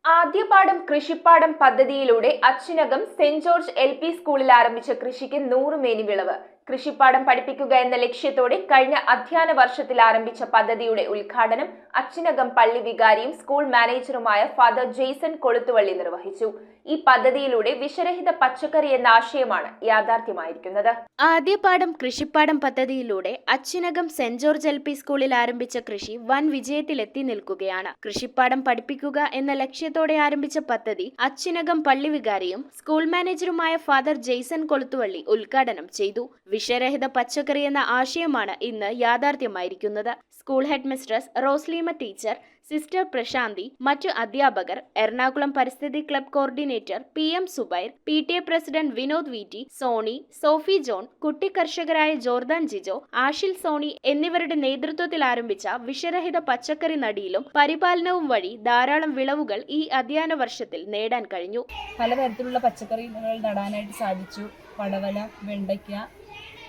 ആദ്യപാഠം കൃഷിപ്പാടം പദ്ധതിയിലൂടെ Achinakam saint George LP സ്കൂളിൽ ആരംഭിച്ച കൃഷിക്ക് 100 മേനി വിളവ്. കൃഷിപ്പാടം പഠിപ്പിക്കുക എന്ന ലക്ഷ്യത്തോടെ കഴിഞ്ഞ അധ്യയന വർഷത്തിൽ ആരംഭിച്ച പദ്ധതിയുടെ ഉദ്ഘാടനം അച്ചിനകം പള്ളി വികാരിയും സ്കൂൾ മാനേജറുമായ ഫാദർ ജെയ്സൺ കൊളുത്തുവള്ളി നിർവഹിച്ചു. ഈ പദ്ധതിയിലൂടെ വിഷരഹിത പച്ചക്കറി എന്ന ആശയമാണ് യാഥാർത്ഥ്യമായിരിക്കുന്നത്. ആദ്യപാഠം കൃഷിപ്പാടം പദ്ധതിയിലൂടെ അച്ചിനകം സെന്റ് ജോർജ് LP സ്കൂളിൽ ആരംഭിച്ച കൃഷി വൻ വിജയത്തിലെത്തി നിൽക്കുകയാണ്. കൃഷിപ്പാടം പഠിപ്പിക്കുക എന്ന ലക്ഷ്യത്തോടെ ആരംഭിച്ച പദ്ധതി അച്ചിനകം പള്ളി വികാരിയും സ്കൂൾ മാനേജറുമായ ഫാദർ ജെയ്സൺ കൊളുത്തുവള്ളി ഉദ്ഘാടനം ചെയ്തു. വിഷരഹിത പച്ചക്കറി എന്ന ആശയമാണ് ഇന്ന് യാഥാർത്ഥ്യമായിരിക്കുന്നത്. School headmistress Rosleema teacher, sister Prashanthi, മറ്റു അധ്യാപകർ, എറണാകുളം പരിസ്ഥിതി club coordinator PM Zubair, PTA president Vinod VT, Soni, Sophy John, കുട്ടി കർഷകരായ ജോർദാൻ ജിജോ, ആഷിൽ സോണി എന്നിവരുടെ നേതൃത്വത്തിൽ ആരംഭിച്ച വിഷരഹിത പച്ചക്കറി നടിയിലും പരിപാലനവും വഴി ധാരാളം വിളവുകൾ ഈ അധ്യയന വർഷത്തിൽ നേടാൻ കഴിഞ്ഞു. പലതരത്തിലുള്ള പച്ചക്കറികൾ നടാനായിട്ട് സാധിച്ചു. പടവല, വെണ്ടയ്ക്ക,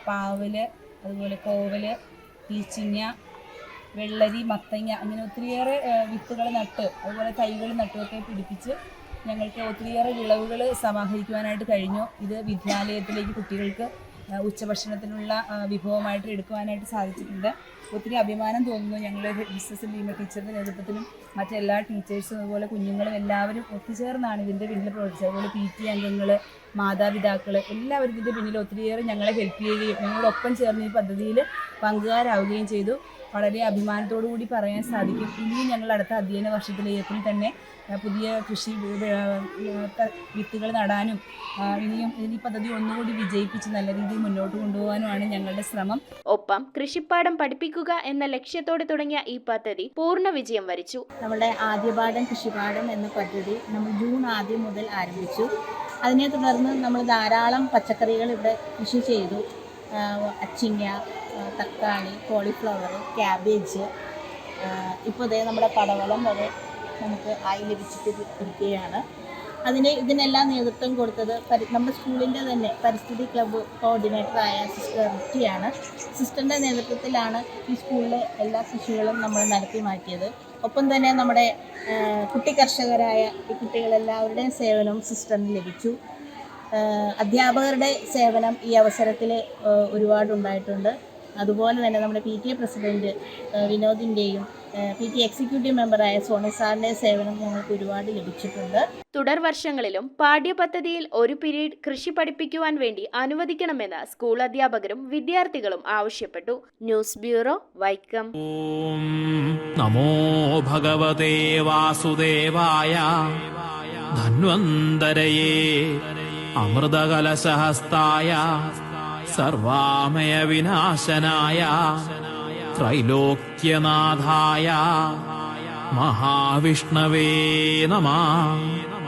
പാവല്, അതുപോലെ കോവല്, പീച്ചിങ്ങ, വെള്ളരി, മത്തങ്ങ, അങ്ങനെ ഒത്തിരിയേറെ വിത്തുകൾ നട്ട് അതുപോലെ തൈകൾ നട്ടുമൊക്കെ പിടിപ്പിച്ച് ഞങ്ങൾക്ക് ഒത്തിരിയേറെ വിളവുകൾ സമാഹരിക്കുവാനായിട്ട് കഴിഞ്ഞു. ഇത് വിദ്യാലയത്തിലേക്ക് കുട്ടികൾക്ക് ഉച്ചഭക്ഷണത്തിനുള്ള വിഭവമായിട്ട് എടുക്കുവാനായിട്ട് സാധിച്ചിട്ടുണ്ട്. ഒത്തിരി അഭിമാനം തോന്നുന്നു. ഞങ്ങൾ മിസ്സസ് ലീമ ടീച്ചറുടെ നേതൃത്വത്തിലും മറ്റെല്ലാ ടീച്ചേഴ്സും അതുപോലെ കുഞ്ഞുങ്ങളും എല്ലാവരും ഒത്തുചേർന്നാണ് ഇതിൻ്റെ പിന്നിൽ പ്രവർത്തിച്ചത്. അതുപോലെ PT അംഗങ്ങൾ, മാതാപിതാക്കൾ എല്ലാവരും ഇതിൻ്റെ പിന്നിൽ ഒത്തിരിയേറെ ഞങ്ങളെ ഹെൽപ്പ് ചെയ്യുകയും ഞങ്ങളോടൊപ്പം ചേർന്ന് ഈ പദ്ധതിയിൽ പങ്കുകാരാവുകയും ചെയ്തു. വളരെ അഭിമാനത്തോടു കൂടി പറയാൻ സാധിക്കും, ഇനിയും ഞങ്ങൾ അടുത്ത അധ്യയന വർഷത്തിലേക്കും തന്നെ പുതിയ കൃഷി വിത്തുകൾ നടാനും ഇനിയും ഈ പദ്ധതി ഒന്നുകൂടി വിജയിപ്പിച്ച് നല്ല രീതിയിൽ മുന്നോട്ട് കൊണ്ടുപോകാനുമാണ് ഞങ്ങളുടെ ശ്രമം. ഒപ്പം കൃഷിപ്പാടം പഠിപ്പിക്കുക എന്ന ലക്ഷ്യത്തോടെ തുടങ്ങിയ ഈ പദ്ധതി പൂർണ്ണ വിജയം വരിച്ചു. നമ്മുടെ ആദ്യപാഠം കൃഷിപ്പാടം എന്ന പദ്ധതി നമ്മൾ ജൂൺ ആദ്യം മുതൽ ആരംഭിച്ചു. അതിനെ തുടർന്ന് നമ്മൾ ധാരാളം പച്ചക്കറികൾ ഇവിടെ കൃഷി ചെയ്തു. അച്ചിങ്ങ, തക്കാളി, കോളിഫ്ലവർ, ക്യാബേജ്, ഇപ്പോൾ ദേ നമ്മുടെ പടവലം വരെ നമുക്ക് ആയി ലഭിച്ചിട്ട് ഇരിക്കുകയാണ്. ഇതിനെല്ലാം നേതൃത്വം കൊടുത്തത് നമ്മുടെ സ്കൂളിൻ്റെ തന്നെ പരിസ്ഥിതി ക്ലബ്ബ് കോർഡിനേറ്ററായ സിസ്റ്റർ റിറ്റിയാണ്. സിസ്റ്ററിൻ്റെ നേതൃത്വത്തിലാണ് ഈ സ്കൂളിലെ എല്ലാ കൃഷികളും നമ്മൾ നടത്തി മാറ്റിയത്. ഒപ്പം തന്നെ നമ്മുടെ കുട്ടി കർഷകരായ ഈ കുട്ടികളെല്ലാവരുടെയും സേവനവും സിസ്റ്ററിന് ലഭിച്ചു. അധ്യാപകരുടെ സേവനം ഈ അവസരത്തിൽ ഒരുപാടുണ്ടായിട്ടുണ്ട്. അതുപോലെ തന്നെ നമ്മുടെ PTA പ്രസിഡൻറ്റ് വിനോദിൻ്റെയും PTA എക്സിക്യൂട്ടീവ് മെമ്പറായ സോണി സാറിൻ്റെ സേവനം ഞങ്ങൾക്ക് ഒരുപാട് ലഭിച്ചിട്ടുണ്ട്. തുടർ വർഷങ്ങളിലും പാഠ്യപദ്ധതിയിൽ ഒരു പീരീഡ് കൃഷി പഠിപ്പിക്കുവാൻ വേണ്ടി അനുവദിക്കണമെന്ന് സ്കൂൾ അധ്യാപകരും വിദ്യാർത്ഥികളും ആവശ്യപ്പെട്ടു. News bureau, Vaikom. നമോ ഭഗവതേ വാസുദേവായ ധന്വന്തരയേ അമൃതകലശഹസ്തായ സർവാമയ വിനാശനായ ത്രൈലോക്യനാഥായ മഹാവിഷ്ണവേ നമഃ.